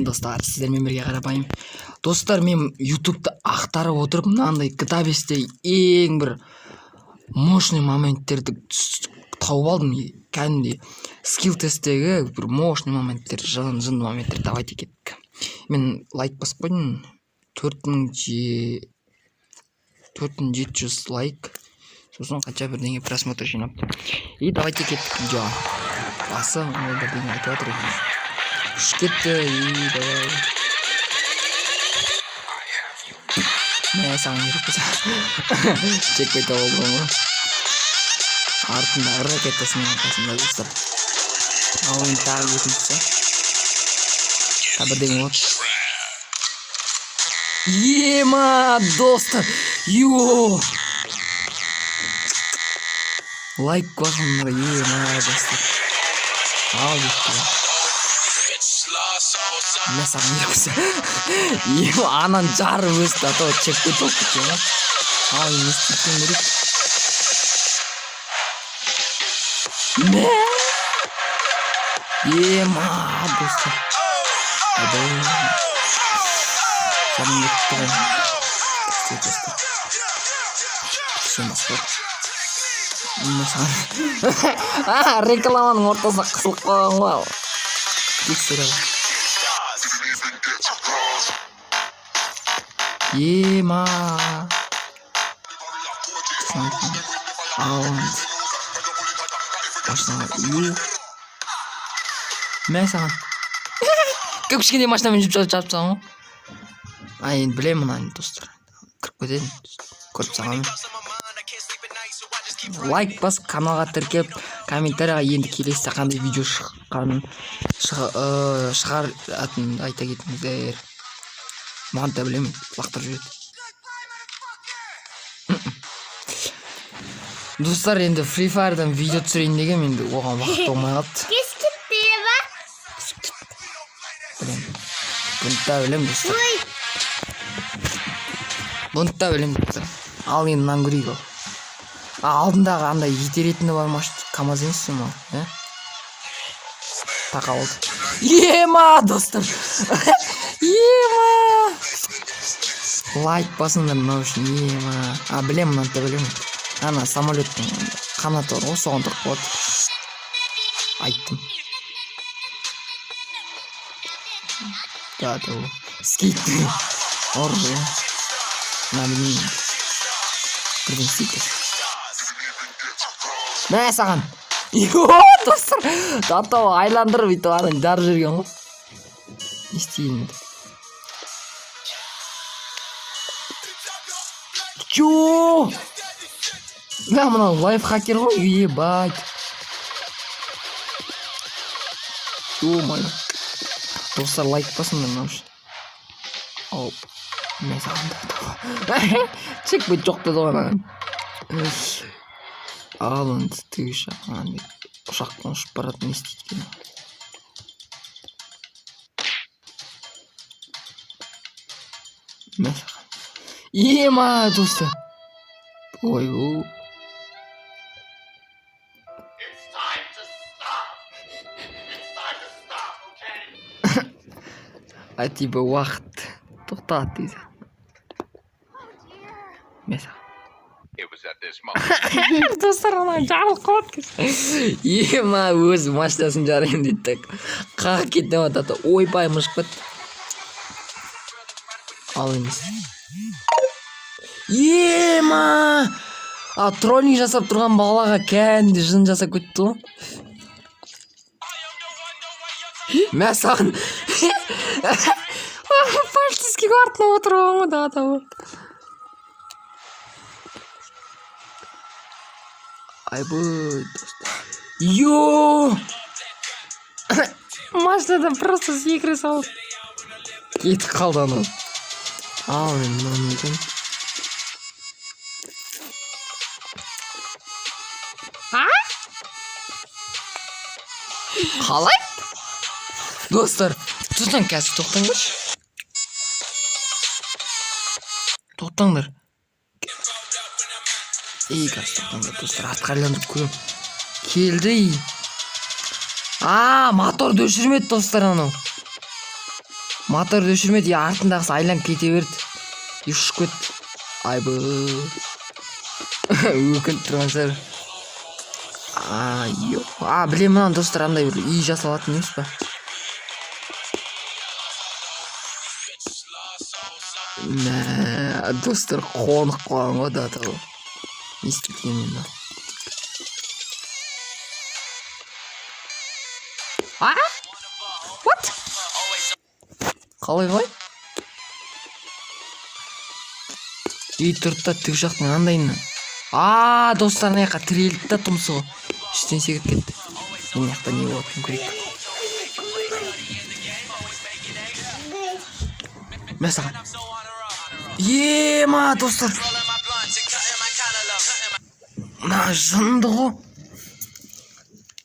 достар, сіздермен бірге қарапайым. Достар, мен ютубты ақтарып отырып мынандай GTA 5-те ең бір мощный моменттерді тауып алдым. Кәдімгідей скилл тесттегі бір мощный моменттер, жынды моменттер. Давайте кеттік. Мен лайк басып қойдым. 4700 лайк. Сосын қанша бірдеңе просмотр жинапты. И давайте кеттік видеоға. Басы бірдеңе айтып жатыр екен. Үш кетті, и давай. Мә саған еріп болса. Чекпей тауып алдым ғой. Артында ракетасының арқасында достар. Ал енді тағы екіншісі. Бірдеңе болады. Ема, достар. Йо! Лайк қосыңдар, ема, достар. Ал кетті. Мә саған еріп болса. Ема, анан жарып өсті. Атау чекпей тауып кетті. Ал енді істейтін керек. Мә! Ема, достар. Сәлем кетті ғой. Достар. Сен басқа. Рекламаның ортасына қысылып қалған ғой. Тексеріп. Ема. Ауыз. Машинаға үй. Мә саған. Көп кішкене машинамен жүріп жатсам ғой. Енді білемін мұнайын достар. Кіріп кетедім. Көріп саған. Лайк бас, каналға тіркеп, комментарияға енді келесі қандай видео шыққанын шығаратынын айта кетіңіздер. Маған да білемін, лақтырып жүреді. Достар, енді Free Fire'дан видео түсірейін деген енді оған уақыт болмай қалды. Білемін. Бұны да білемін достар. Ал енді мынаны көрейік ол. Алдындағы андай етеретіні бар ма? КамАЗ емес ма? Тақа болды. Ема, достар. Ема. Лайк басыңдар мынау үшін. Ема. Білем, мынаны да білем. Ана самолеттің қанаты бар ғой, соған тұрып болады. Айттым. Да. Скейттің. Оржы. Мына білмеймін. Бірден скейттір. Мә саған. Йо, достар. Татау айландырып өйтіп аның жарып жүрген ғой. Не істейін еді. Чо! Мә мынау лайфхакер ғой, ебать. Ё-моё. Достар, лайк басыңдар мынау үшін. Оу. Мә саған да. Чекпей жоқ деді ғой маған. Ал енді түгі ұшақпен ұшып баратын не істейді екен. Мә саған. Ема, достар. Ой-ой. Типа уақыт тоқтат дейді. Мә саған. Достар, ана жарылып қалады. Ема, өзі машинасын жарайын дейді. Қақ кетті ма тата. Ойбай, мұшып кетті. Ал емес. Ема! Троллинг жасап тұрған балаға кәдімгі жын жасап кетті ғой. Мә саған. Полицейский артына отырған ғой да ғой. Айбой, достар. Йо! Машинадан просто секіре салып кетіп қалды анау. Ал мен мынау не екен? Қалай? Достар, тұздан қазір тоқтаңдаршы. Тоқтаңдар. Қазір тоқтаңдар, достар, атқайландырып көрем. Келді. Мотор өшірмеді достар анау. Моторды өшірмеді, артындағысы айланып кете берді. Ұшып кетті. Айбы. Өкініп тұрған шығар. Білем мұнан достар, андай бір үй жасалатын емес па? Достар қонық қойған ғой да тау. Не істеп келемін ба? What? Қалай? Үй тұрды да тік жақтың андайына. Достар, мына жаққа тірелді да тұмсығы. Үстен секіріп кетті. Мына жақта не болатын көрейік. Мәсаған. Достар. Мына жынды ғой.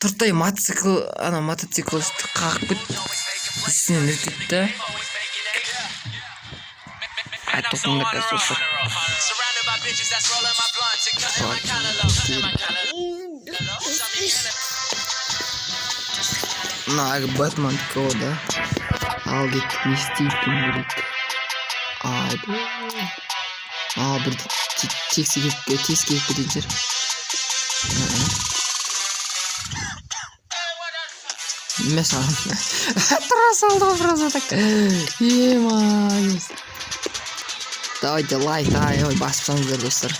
Тұртай мотоциклісті қағып кетті. Үстінен өтетті. Тоқымда қазір достар. Мына Бэтмен кого, да? Ал кеттік, не істейтін көрейік. Бір тез келіп кететін жер. Мәсаған. Тұра салды ғой біраз атак. Давайте лайк, басып достар.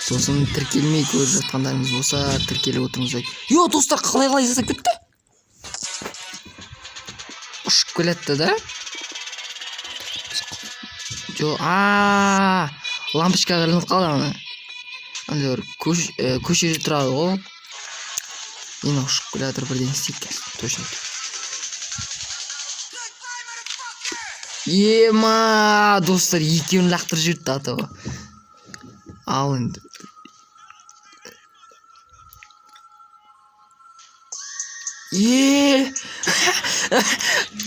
Сосын тіркелмей көріп жатқандарыңыз болса, тіркеліп отырыңыздар. Достар, қалай жасап кетті? Ұшып келетті, да? Лампочка қырылып қалды ана. Андай бір көшеде тұрады ғой. Енді ұшып келетір бірден істейік. Точно. Достар, екеуін лақтырып жіберді атауы. Ал енді.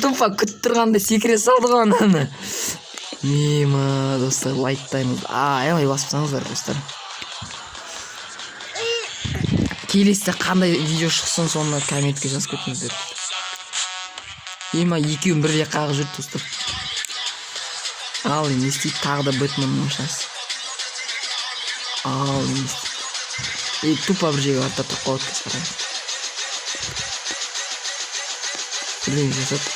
Тупа күттірғанда секіре салды ғой ананы. Достар, лайктаймыз. Аямай басыпсаңыздар, достар. Келесте қандай видео шықсын, соны комментке жазып кетіңіздер. Екеуін бірге қағып жүрді, достар. Ал енді істейді, тағы да Бэтменнің шансы. Енді істейді. Тупа бір жерге артта тұрып қалады кесқарай. Бірден жасады.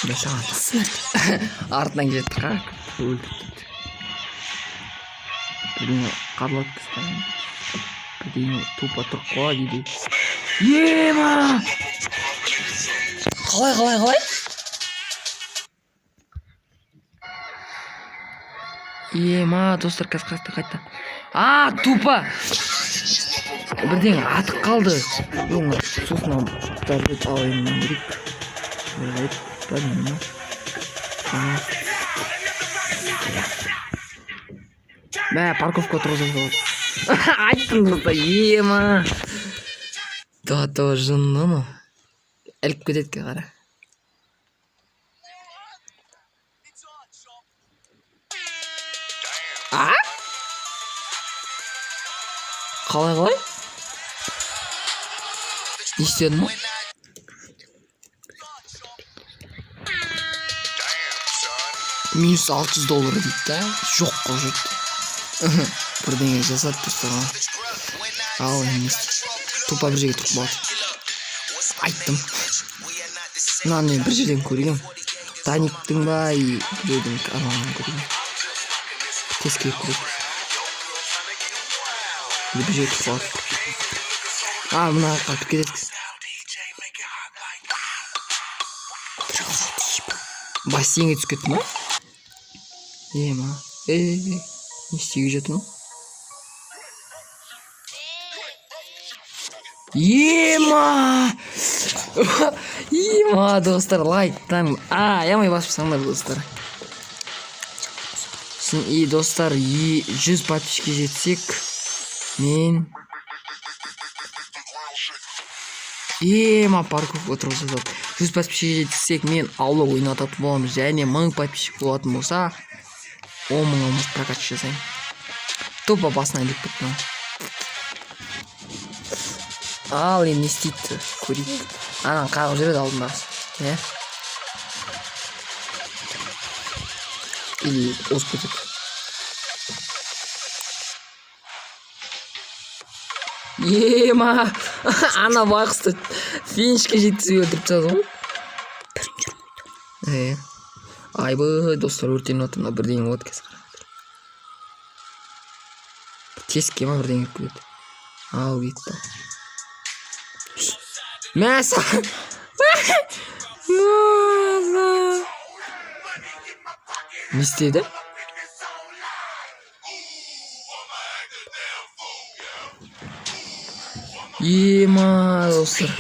Мәсаған смерть. Артынан келеді қа. Өлді. Бірден қарлады кесқарай. Бірден тупа тұрып қалады дейді. Қалай? Достар, қайта. Тупа! Бірден атық қалды. Сосын дәрбет алайын берейік. Парковка тұрғызып қалды. Айттым достар, Да, жынды ма? Әліп кететке қара. Қалай? Не істедің ма? Минус $600 дейді да? Жоқ қой жүрді. Бірдеңе жасады достарға. Ал емес. Тупа бір жерге тұрып болады. Айттым. Мынаны бір жерден көрген. Таниктің ба, біреудің арманын көрген. Тез келіп көреді. Бір жерге тұрып болады. Мына қайтып кетеді. Бассейнге түсіп кетті ма? Не істеуге жатыр ма? Достар, лайктан. Ямай басып саңдар, достар. Достар, 100 подписчикке жетсек, мен парковка отырғызып. 100 подписчикке жетсек, мен аула ойнататын боламын. Және 1000 подписчик болатын болса, 10 000 прокат жасаймын. Тупа басына іліп кетті. Ал енді не істейді көрейік. Анан қағып жүреді алдындағысы. Иә? Или озып кетеді. Ема! Ана байқұсты финишке жеткізіп өлтіріп тастады ғой. Бірінші ойды. Айбай достар өртеніп отыр. Мына бірдеңе болады қазір. Тесікке ма бірдеңе кіреді. Ал кетті. Мәса! Не істеді? Ема, достар.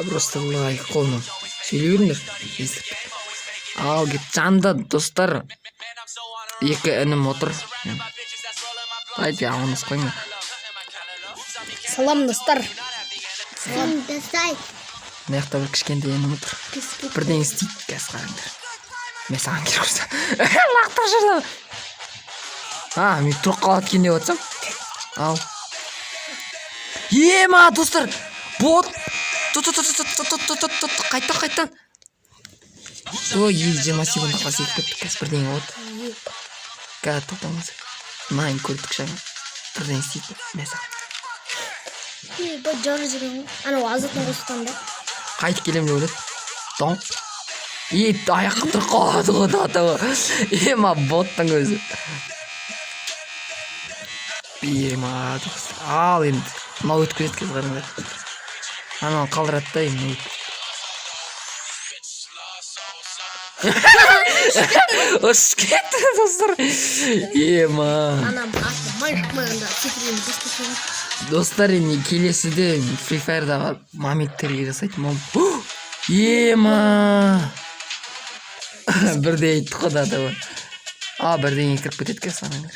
Просто лайк қолынан. Сөйлей беріңдер. Ал кет жанды достар. Екі інім отыр. Дайте амандас қойыңдар. Салам достар. Салам достар. Мына жақта бір кішкентай інім отыр. Бірдеңе істейді қазір қараңдар. Мен саған керек болса. Лақтырып жүрді. Мен тұрып қалады екен деп отырсам. Ал. Ема достар. Бот. Қайта. Ой, 20 секунд қалса кетті. Қазір бірдеңе болады. Қазір тоқтаңыз. Мынайын көрдік жаңа. Бірдеңе істейді. Мәса. Бұл жары жүрген. Анау азатын қосқанда. Қайтып келем деп ойлады. Доң. Аяққа тұрып қалады ғой датығы. Ема боттың өзі. Ема достар. Ал енді. Мынау өтіп кетеді қазір қараңдар. Ананы қалдырады да енді өтіп. Ұшып кетті достар. Ема. Анам аты майында секірген бескешен. Достар енді келесіде Free Fire'дағы моменттерге жасайтын болам. Ема. Бірде айтты ғой датығы. Бірдеңе кіріп кетеді қазір қараңдар.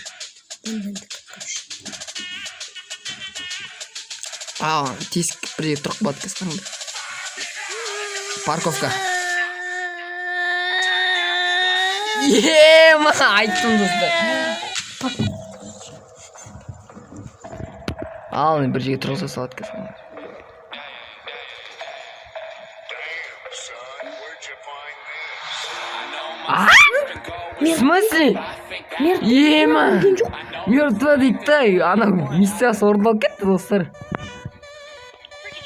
Тесік бірде тұрып қалады қазір қараңдар. Парковка. Ема, айттым достар. Ал бір жерге тұрғыза салады қазір. В смысле? Ема, мертва дейді да. Ана миссиясы орындалып кетті достар.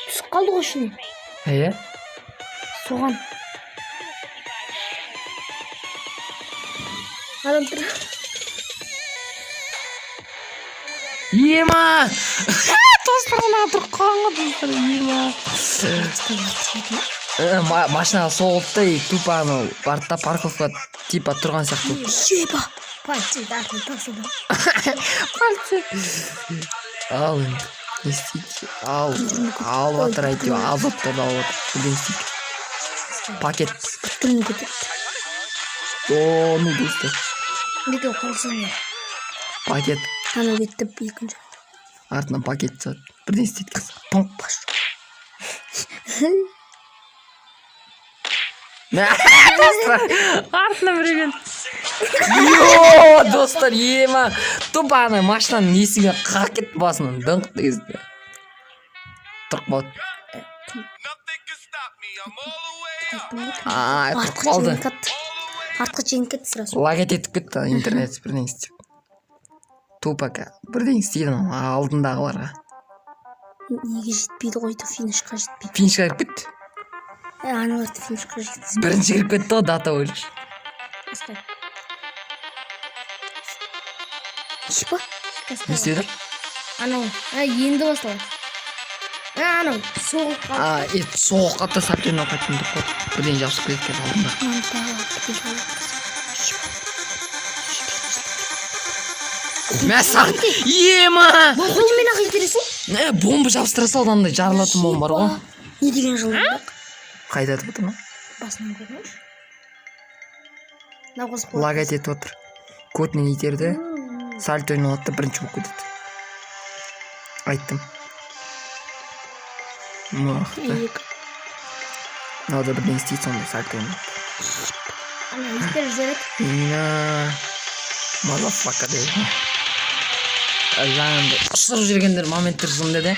Түсіп қалды ғой ішіне. Иә? Соған. Адам тұр. Ема! Достар ана тұрып қалған достар. Ема! Машинаға соғылды да тупо анау бартта парковка типа тұрған сияқты. Еба! Пальцы дақын тасыды. Пальцы. Ал енді. Не істейді? Алып атыр әйтеу. Азоттарды алып атыр. Бірден істейді. Пакет. Күттірін кетеді. Ну достар. Беке қолсыңдар. Пакет. Ана кетті екінші. Артынан пакет сат. Бірден істейді қыз. Понқ паш. Достар. Артынан біреген. Достар, ема. Тупо ана машинаның несімен қақ кетті басынан. Дыңқ дегізді. Тұрып қалды. Тұрып қалды. Артқы жеңіп кетті сразу. Лагет етіп кетті интернет бірден істеп. Тупо бірден істейді алдындағыларға. Неге жетпейді қойды, финишқа жетпейді. Финишқа кіріп кетті. Аналарды финишқа жеткізді. Бірінші кіріп кетті ғой дата ойлаш. Шипа? Не істеді? Анау, енді басылады. Анау, соғып қалды. Соғып қатты сәптен оқайтын деп қойды. Бірден жабысып кетті қазір алдында. Мәсақ! Ема! Қолмен ақ итересің? Бомба жабыстыра салды андай жарылатын бомба бар ғой. Не деген жылдық? Қайда айтып отыр ма? Басынан көрмеш. Лагать етіп отыр. Көтінен итерді. Сальто ойнауатты бірінші болып кетеді. Айттым. Мықты. Надо бірден істейді сондай сальто ойнауатты. Ана итеріп жүреді. Мазафака дейді. жаңағындай ұшырып жүргендер моменттер шынында да.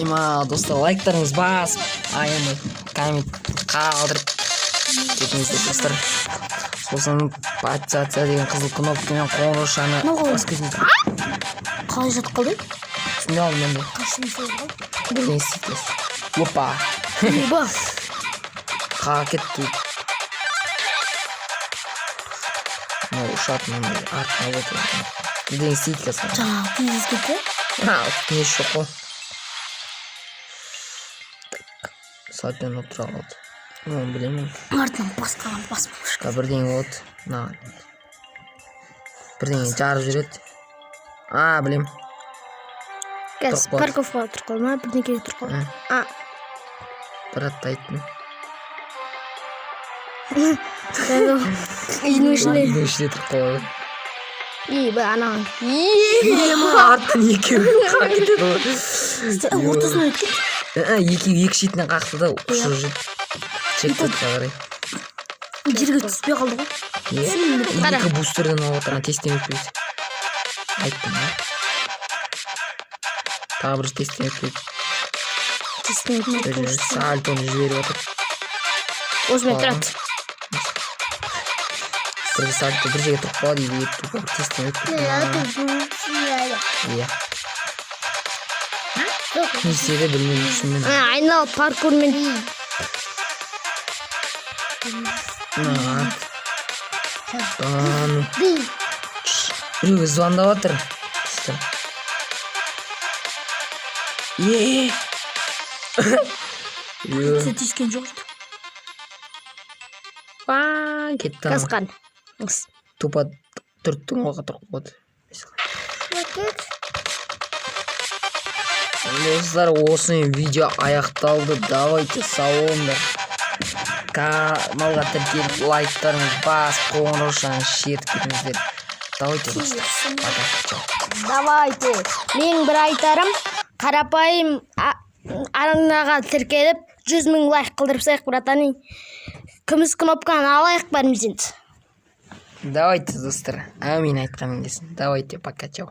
Има достар, лайктарыңыз басып, аямай коммент қалдырып кетіңіздер достар. Сосын подписаться деген қызыл кнопкамен қоңыраушаны басып кетіңіздер. Қалай жатып қалды? Түсіне алдым мен де. Қашын сол қалды. Не істейсіз? Опа. Ба. Қаға кетті. Ұшатын мынандай артына отыр. Бірдеңе істейді саған. Жаңағы тез кетті. Не жоқ қой. Сәтпен отыра қалды. Оны білемін. Артынан басқаған баспаушы. Бірдеңе болды. Бірдеңе жарып жүреді. Білем. Газ, парковка тұр қалма, бірден керек тұр қалма. Бір атты айттым. Үйдің ішінде. Үйдің ішінде тұр қалды. Анаған. Арттан екеуі қағытеді ғой. Ортасынан өткен. Екеуі екі шетінен қақты да ұшырып жүрді. Чекпотқа қарай. Жерге түспей қалды ғой. Екі бустерден алып отырған тесттен өтпейді. Айттым ба? Тағы бір тесттен өтпейді. Тесттен өтпейді. Сальтоны жіберіп отыр. Осымен тұрады. Бір сальто бір жерге тұрып қалады дейді. Тесттен өтпейді. Иә. Не істеді білмеймін шынымен. Айналып паркурмен. Біреуге звондап жатыр. Тескен жоқ. Кетті. Қасқан. Тупа түрттің оға тұрып қойды. Достар, осымен видео аяқталды. Давайте салондар. Каналға тіркеліп лайктарыңыз басып, қоңыраушаны шертіп кетіңіздер. Давайте достар. Давайте. Мен бір айтарым, қарапайым арнаға тіркеліп 100 000 лайк қылдырыпсайық, братаны. Күміс кнопканы алайық бәрімізден. Давайте достар. Әмин айтқаным келсін. Давайте, пока, чау.